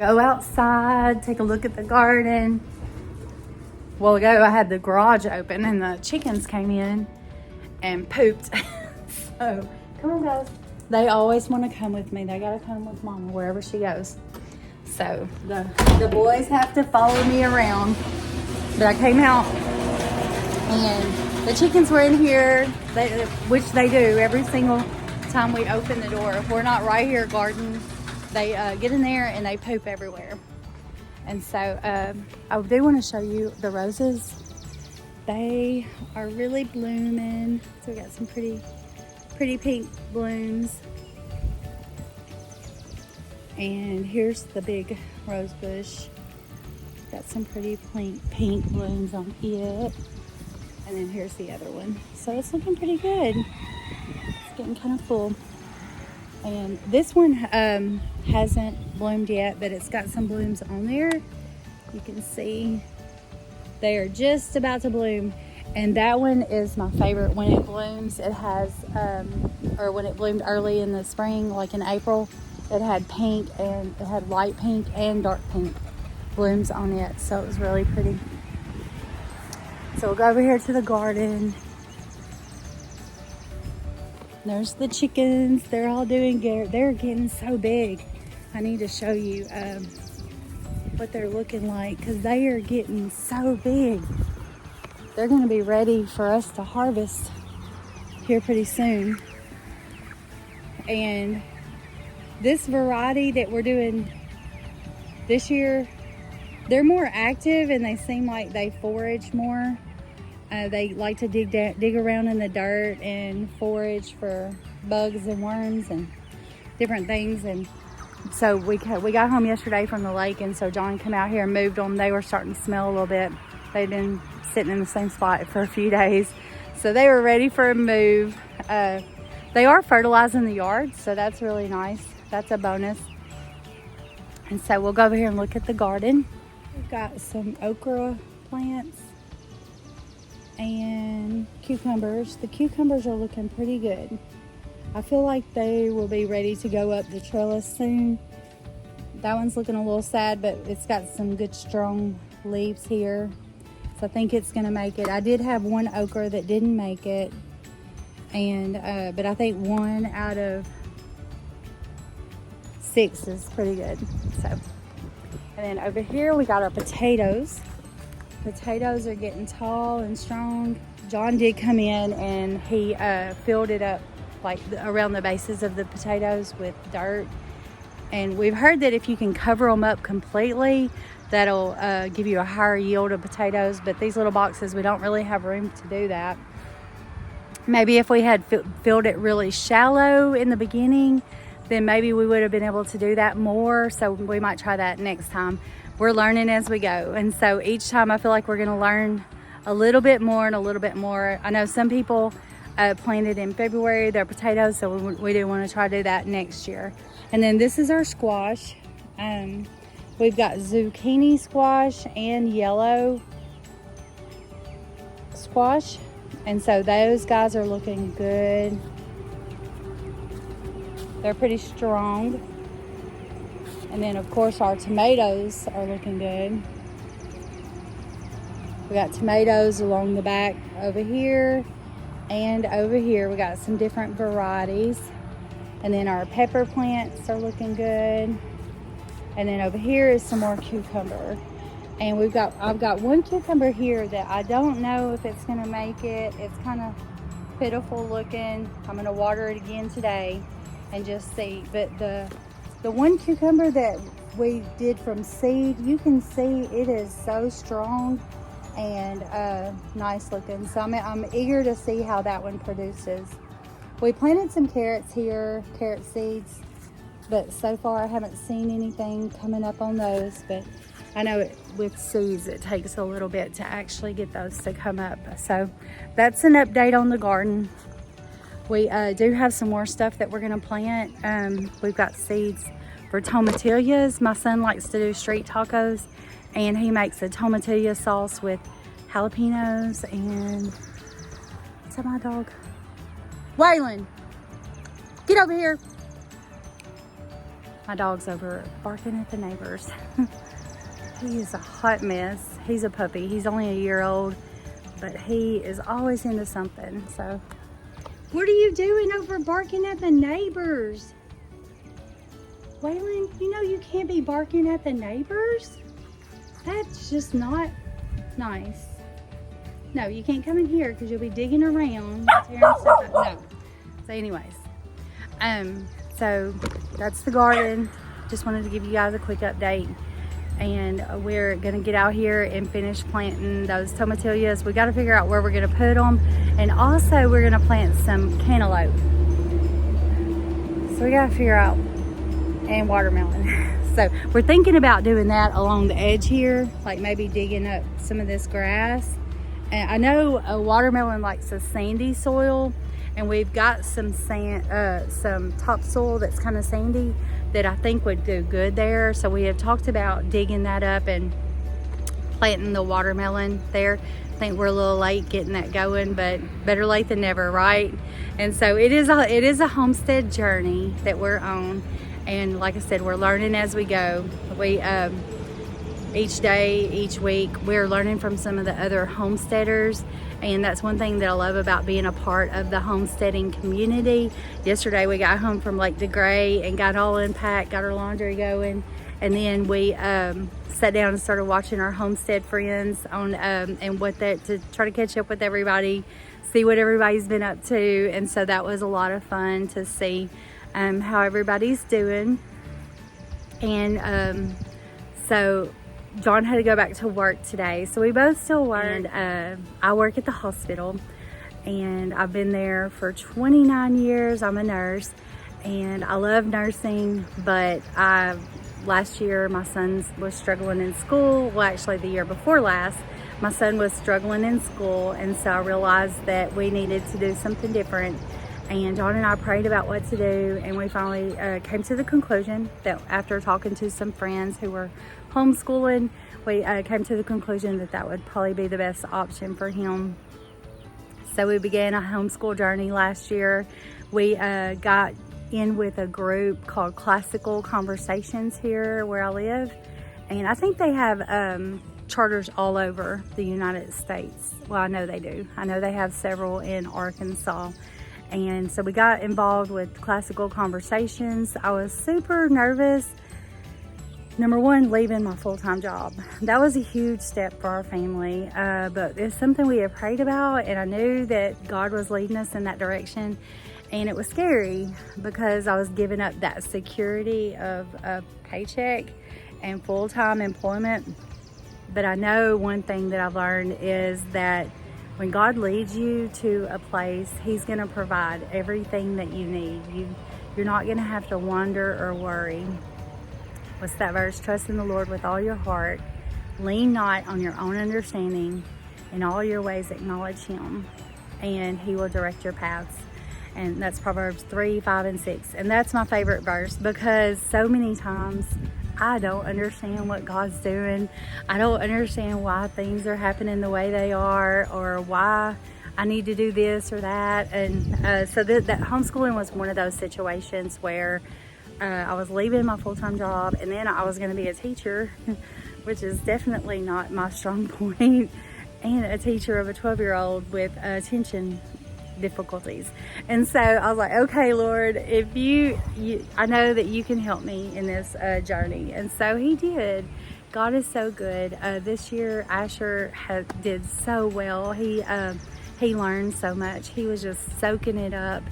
Go outside, take a look at the garden. A while ago, I had the garage open and the chickens came in and pooped. So, come on, guys. They always want to come with me. They gotta come with Mama wherever she goes. So, the boys have to follow me around. But I came out and the chickens were in here, which they do every single time we open the door. If we're not right here garden, they get in there and they poop everywhere. And so I do want to show you the roses. They are really blooming. So we got some pretty pink blooms. And here's the big rose bush. Got some pretty pink blooms on it. And then here's the other one. So it's looking pretty good. It's getting kind of full. And this one hasn't bloomed yet, but it's got some blooms on there. You can see they are just about to bloom. And that one is my favorite. When it blooms, it has, or when it bloomed early in the spring, like in April, it had pink and it had light pink and dark pink blooms on it. So it was really pretty. So we'll go over here to the garden. There's the chickens. They're all doing good. They're getting so big. I need to show you what they're looking like because they are getting so big. They're going to be ready for us to harvest here pretty soon. And this variety that we're doing this year, they're more active and they seem like they forage more. They like to dig around in the dirt and forage for bugs and worms and different things. And so we got home yesterday from the lake, and so John came out here and moved them. They were starting to smell a little bit. They'd been sitting in the same spot for a few days, so they were ready for a move. They are fertilizing the yard, so that's really nice. That's a bonus. And so we'll go over here and look at the garden. We've got some okra plants and cucumbers. The cucumbers are looking pretty good. I feel like they will be ready to go up the trellis soon. That one's looking a little sad, but it's got some good strong leaves here. So I think it's gonna make it. I did have one okra that didn't make it. And but I think 1 out of 6 is pretty good. So, and then over here we got our potatoes. Potatoes are getting tall and strong. John did come in and he filled it up like around the bases of the potatoes with dirt. And we've heard that if you can cover them up completely, that'll give you a higher yield of potatoes. But these little boxes, we don't really have room to do that. Maybe if we had filled it really shallow in the beginning, then maybe we would have been able to do that more. So we might try that next time. We're learning as we go. And so each time I feel like we're gonna learn a little bit more and a little bit more. I know some people planted in February their potatoes, so we do want to try to do that next year. And then this is our squash. We've got zucchini squash and yellow squash. And so those guys are looking good. They're pretty strong. And then of course our tomatoes are looking good. We got tomatoes along the back over here and over here. We got some different varieties. And then our pepper plants are looking good. And then over here is some more cucumber. And I've got one cucumber here that I don't know if it's gonna make it. It's kind of pitiful looking. I'm gonna water it again today and just see. But the one cucumber that we did from seed, you can see it is so strong and nice looking. So I'm eager to see how that one produces. We planted some carrots here, carrot seeds, but so far I haven't seen anything coming up on those. But I know with seeds it takes a little bit to actually get those to come up. So that's an update on the garden. We do have some more stuff that we're gonna plant. We've got seeds for tomatillas. My son likes to do street tacos, and he makes a tomatilla sauce with jalapenos and, is that my dog? Waylon, get over here. My dog's over barking at the neighbors. He is a hot mess. He's a puppy. He's only a year old, but he is always into something. So, what are you doing over barking at the neighbors? Waylon, you know you can't be barking at the neighbors? That's just not nice. No, you can't come in here because you'll be digging around, tearing stuff up. No. So anyways, so that's the garden. Just wanted to give you guys a quick update. And we're gonna get out here and finish planting those tomatillas. We gotta figure out where we're gonna put them. And also we're gonna plant some cantaloupe. So we gotta figure out, and watermelon. So we're thinking about doing that along the edge here, like maybe digging up some of this grass. And I know a watermelon likes a sandy soil, and we've got some sand, some topsoil that's kind of sandy that I think would do good there. So we have talked about digging that up and planting the watermelon there. I think we're a little late getting that going, but better late than never, right? And so it is a homestead journey that we're on. And like I said, we're learning as we go. We each day, each week, we're learning from some of the other homesteaders. And that's one thing that I love about being a part of the homesteading community. Yesterday we got home from Lake DeGray and got all unpacked, got our laundry going. And then we sat down and started watching our homestead friends on and to try to catch up with everybody, see what everybody's been up to. And so that was a lot of fun to see how everybody's doing. And so John had to go back to work today, so we both still work. And I work at the hospital, and I've been there for 29 years. I'm a nurse, and I love nursing, but last year my son was struggling in school. Well, actually the year before last, my son was struggling in school, and so I realized that we needed to do something different. And John and I prayed about what to do, and we finally came to the conclusion that after talking to some friends who were homeschooling, we came to the conclusion that that would probably be the best option for him. So we began a homeschool journey last year. We got in with a group called Classical Conversations here where I live. And I think they have charters all over the United States. Well, I know they do. I know they have several in Arkansas. And so we got involved with Classical Conversations. I was super nervous. Number one, leaving my full-time job. That was a huge step for our family, but it's something we have prayed about, and I knew that God was leading us in that direction. And it was scary because I was giving up that security of a paycheck and full-time employment. But I know one thing that I've learned is that when God leads you to a place, He's going to provide everything that you need. You're not going to have to wonder or worry. What's that verse? Trust in the Lord with all your heart. Lean not on your own understanding. In all your ways acknowledge Him, and He will direct your paths. And that's Proverbs 3, 5, and 6. And that's my favorite verse because so many times I don't understand what God's doing. I don't understand why things are happening the way they are, or why I need to do this or that. And so that homeschooling was one of those situations where I was leaving my full-time job, and then I was going to be a teacher, which is definitely not my strong point, and a teacher of a 12-year-old with attention difficulties. And so I was like, okay, Lord, if I know that you can help me in this journey. And so He did. God is so good. This year Asher did so well. He learned so much. He was just soaking it up.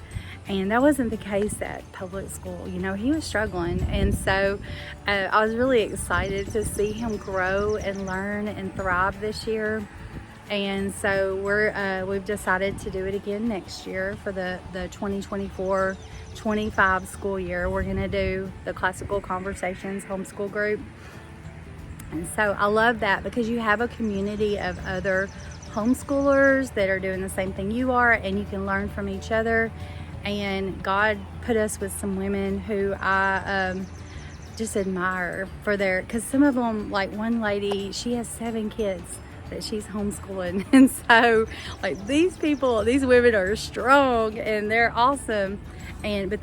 And that wasn't the case at public school. You know, he was struggling. And so I was really excited to see him grow and learn and thrive this year. And so we've decided to do it again next year for the 2024-25 school year. We're gonna do the Classical Conversations homeschool group. And so I love that because you have a community of other homeschoolers that are doing the same thing you are, and you can learn from each other. And God put us with some women who I just admire for because some of them, like one lady, she has 7 kids that she's homeschooling. And so like these women are strong and they're awesome. but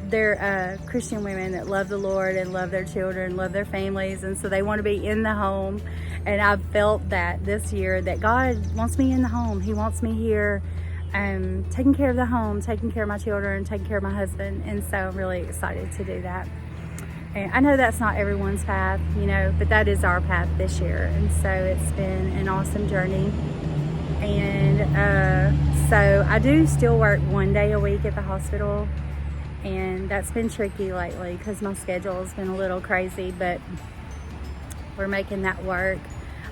they're Christian women that love the Lord and love their children, love their families, and so they want to be in the home. And I've felt that this year that God wants me in the home. He wants me here, taking care of the home, taking care of my children, taking care of my husband, and so I'm really excited to do that. And I know that's not everyone's path, but that is our path this year, and so it's been an awesome journey. And so I do still work 1 day a week at the hospital, and that's been tricky lately because my schedule has been a little crazy, but we're making that work.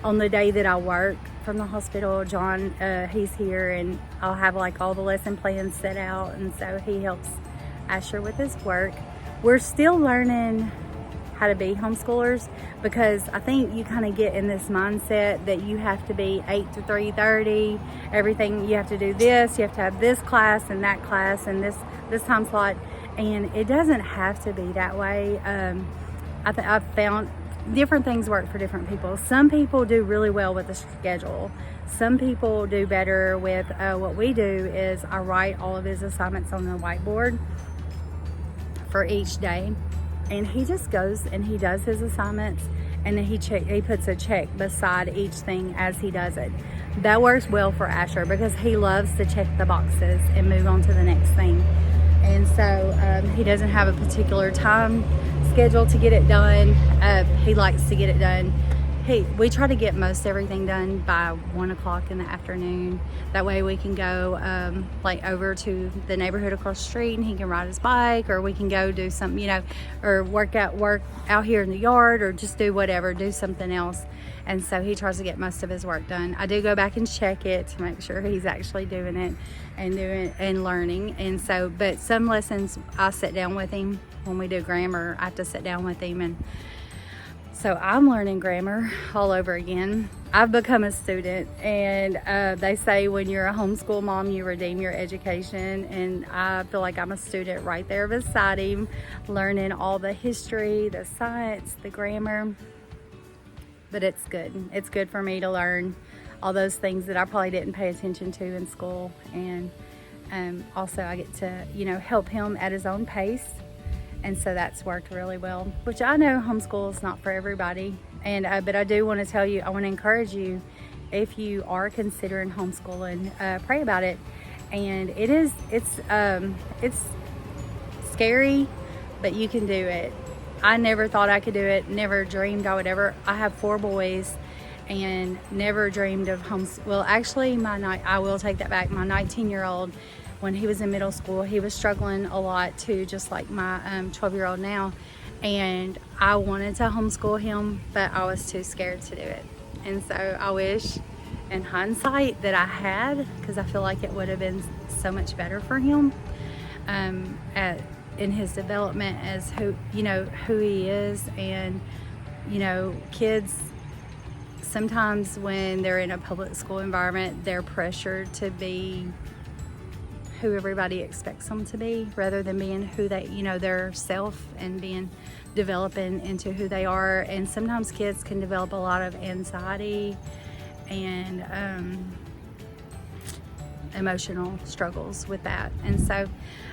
On the day that I work from the hospital, John, he's here, and I'll have like all the lesson plans set out, and so he helps Asher with his work. We're still learning how to be homeschoolers, because I think you kind of get in this mindset that you have to be 8 to 3:30, everything, you have to do this, you have to have this class and that class and this time slot, and it doesn't have to be that way. I've found different things work for different people. Some people do really well with the schedule. Some people do better with what we do is I write all of his assignments on the whiteboard for each day, and he just goes and he does his assignments, and then he puts a check beside each thing as he does it. That works well for Asher because he loves to check the boxes and move on to the next thing. And so he doesn't have a particular time schedule to get it done. He likes to get it done. We try to get most everything done by 1 o'clock in the afternoon. That way we can go like over to the neighborhood across the street, and he can ride his bike, or we can go do something, or work out here in the yard, or just do whatever, do something else. And so he tries to get most of his work done. I do go back and check it to make sure he's actually doing it and learning. And so, but some lessons I sit down with him. When we do grammar, I have to sit down with him, and so I'm learning grammar all over again. I've become a student, and they say when you're a homeschool mom, you redeem your education, and I feel like I'm a student right there beside him, learning all the history, the science, the grammar. But it's good. It's good for me to learn all those things that I probably didn't pay attention to in school, and also I get to, help him at his own pace. And so that's worked really well, which I know homeschool is not for everybody. And but I do want to tell you, I want to encourage you, if you are considering homeschooling, pray about it. And it's scary, but you can do it. I never thought I could do it, never dreamed I would ever. I have 4 boys and never dreamed of homeschool. Well, actually, I will take that back. My 19-year-old, when he was in middle school, he was struggling a lot too, just like my 12-year-old now. And I wanted to homeschool him, but I was too scared to do it. And so I wish, in hindsight, that I had, because I feel like it would have been so much better for him in his development as who he is. And kids, sometimes when they're in a public school environment, they're pressured to be who everybody expects them to be, rather than being who they, their self, and developing into who they are. And sometimes kids can develop a lot of anxiety and emotional struggles with that. And so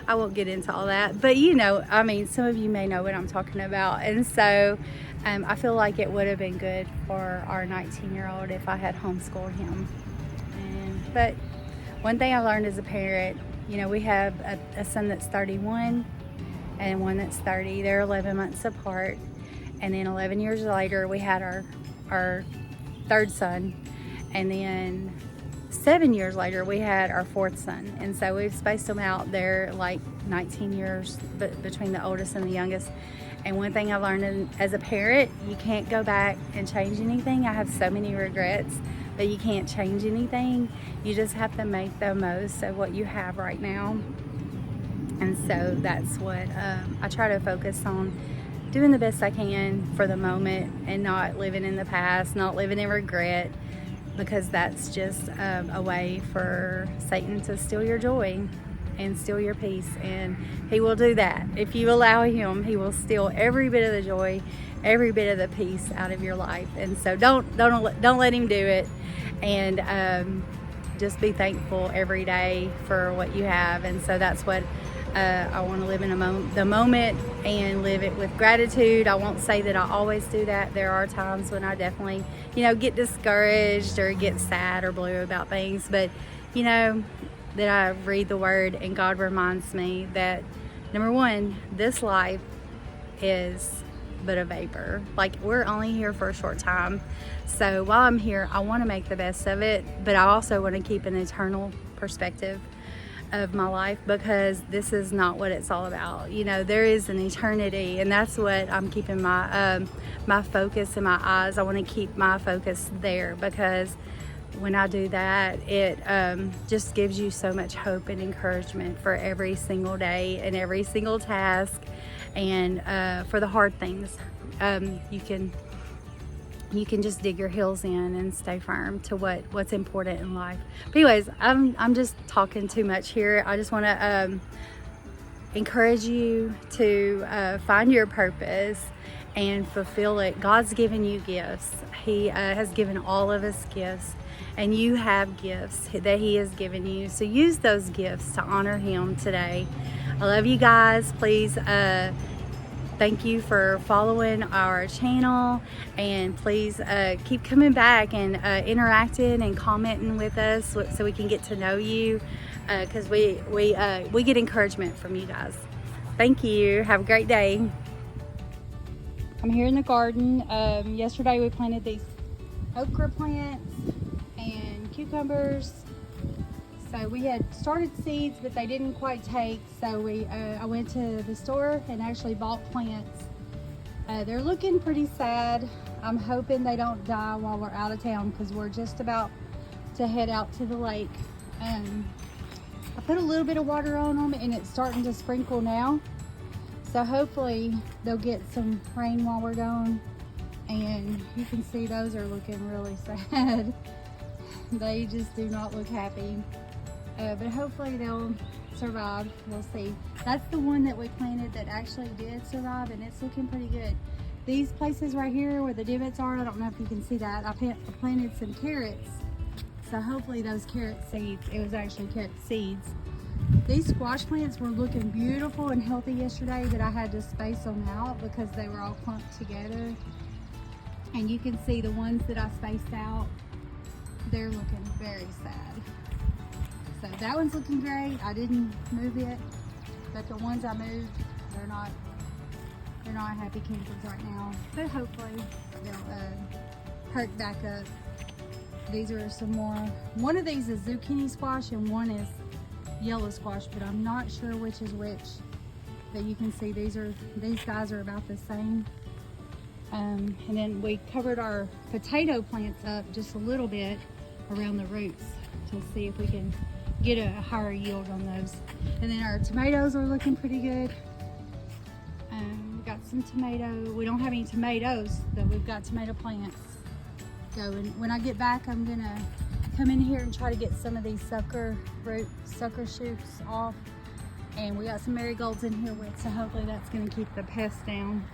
I won't get into all that, but some of you may know what I'm talking about. And so I feel like it would have been good for our 19-year-old if I had homeschooled him. But one thing I learned as a parent, we have a son that's 31 and one that's 30. They're 11 months apart. And then 11 years later, we had our third son. And then 7 years later, we had our 4th son. And so we've spaced them out. They're like 19 years between the oldest and the youngest. And one thing I learned as a parent, you can't go back and change anything. I have so many regrets, but you can't change anything. You just have to make the most of what you have right now. And so that's what I try to focus on, doing the best I can for the moment, and not living in the past, not living in regret, because that's just a way for Satan to steal your joy and steal your peace. And he will do that. If you allow him, he will steal every bit of the joy, every bit of the peace out of your life. And so don't let him do it. And just be thankful every day for what you have. And so that's what I want to live in the moment and live it with gratitude. I won't say that I always do that. There are times when I definitely, get discouraged or get sad or blue about things. But, that I read the word and God reminds me that, number one, this life is but a vapor. Like, we're only here for a short time. So while I'm here, I want to make the best of it, but I also want to keep an eternal perspective of my life, because this is not what it's all about. There is an eternity, and that's what I'm keeping my my focus and my eyes. I want to keep my focus there, because when I do that, it just gives you so much hope and encouragement for every single day and every single task, and for the hard things. You can just dig your heels in and stay firm to what's important in life. But anyways, I'm just talking too much here. I just want to encourage you to find your purpose and fulfill it. God's given you gifts. He has given all of us gifts, and you have gifts that He has given you. So use those gifts to honor Him today. I love you guys. Please thank you for following our channel, and please keep coming back and interacting and commenting with us so we can get to know you, because we get encouragement from you guys. Thank you. Have a great day. I'm here in the garden. Yesterday we planted these okra plants and cucumbers. So we had started seeds, but they didn't quite take. So I went to the store and actually bought plants. They're looking pretty sad. I'm hoping they don't die while we're out of town, because we're just about to head out to the lake. I put a little bit of water on them, and it's starting to sprinkle now. So hopefully they'll get some rain while we're gone. And you can see those are looking really sad. They just do not look happy. But hopefully they'll survive. We'll see. That's the one that we planted that actually did survive, and it's looking pretty good. These places right here where the divots are, I don't know if you can see that, I planted some carrots. So hopefully those carrot seeds, it was actually carrot seeds. These squash plants were looking beautiful and healthy yesterday, but I had to space them out because they were all clumped together. And you can see the ones that I spaced out, they're looking very sad. So that one's looking great. I didn't move it, but the ones I moved, they're not happy campers right now. But hopefully they'll perk back up. These are some more. One of these is zucchini squash and one is yellow squash, but I'm not sure which is which. But you can see these guys are about the same. And then we covered our potato plants up just a little bit around the roots to see if we can get a higher yield on those. And then our tomatoes are looking pretty good. We got some tomato. We don't have any tomatoes, but we've got tomato plants going. When I get back, I'm gonna come in here and try to get some of these sucker shoots off. And we got some marigolds in here with, so hopefully that's gonna keep the pests down.